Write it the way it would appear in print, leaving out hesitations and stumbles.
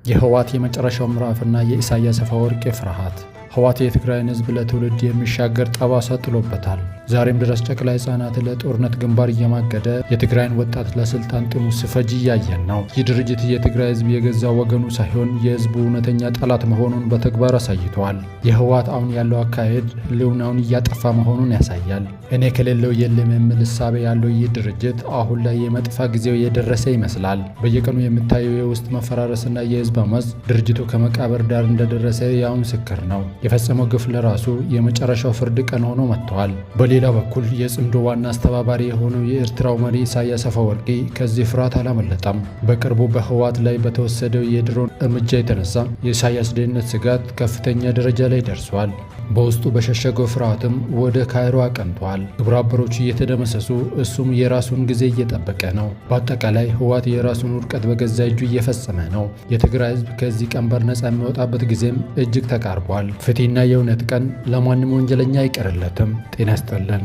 የህወሓት የመጨረሻው ምዕራፍና የኢሳያስ አፈወርቂ ፍርሃት። ህወሓት የትግራይን ህዝብ ለትውልድ የሚሻገር ጠባሳ ጥሎበታል። ዛሬም ድረስ ጨቅላ ህጻናት ለጦርነት ግንባር እየማገደ የትግራይን ወጣት ለስልጣን ጥሙ ሲፈጅ እያየን ነው። ይህ ድርጅት የትግራይ ህዝብ የገዛ ወገኑ ሳይሆን የህዝቡ እውነተኛ ጠላት መሆኑን በተግባር አሳይተዋል። የህወሓት አሁን ያለው አካሄድ ህልውናውን እያጠፋ መሆኑን ያሳያል። እኔ ከሌለው የለም የሚል እሳቤ ያለው ይህ ድርጅት አሁን ላይ የመጥፋ ጊዜው የደረሰ ይመስላል። በየቀኑ የምታየው የውስጥ መፈራረስና የህዝብ አመፅ ድርጅቱ ከመቃብር ዳር እንደደረሰ ያው ምስክር ነው። የፈጸመው ግፍ ለራሱ የመጨረሻው ፍርድ ቀን ሆኖ መጥተዋል። በሌላ በኩል የጽምዶ ዋና አስተባባሪ የሆነው የኤርትራው መሪ ኢሳያስ አፈወርቂ ከዚህ ፍርሃት አላመለጠም። በቅርቡ በህወሓት ላይ በተወሰደው የድሮን እርምጃ የተነሳ የኢሳያስ ደህንነት ስጋት ከፍተኛ ደረጃ ላይ ደርሷል። በውስጡ በሸሸገው ፍርሃትም ወደ ካይሮ አቀንቷል። ግብረ አበሮቹ እየተደመሰሱ እሱም የራሱን ጊዜ እየጠበቀ ነው። በአጠቃላይ ህወሓት የራሱን ውድቀት በገዛ እጁ እየፈጸመ ነው። የትግራይ ህዝብ ከዚህ ቀንበር ነፃ የሚወጣበት ጊዜም እጅግ ተቃርቧል። ፍትህና የእውነት ቀን ለማንም ወንጀለኛ አይቀርለትም። ጤና ይስጥልን።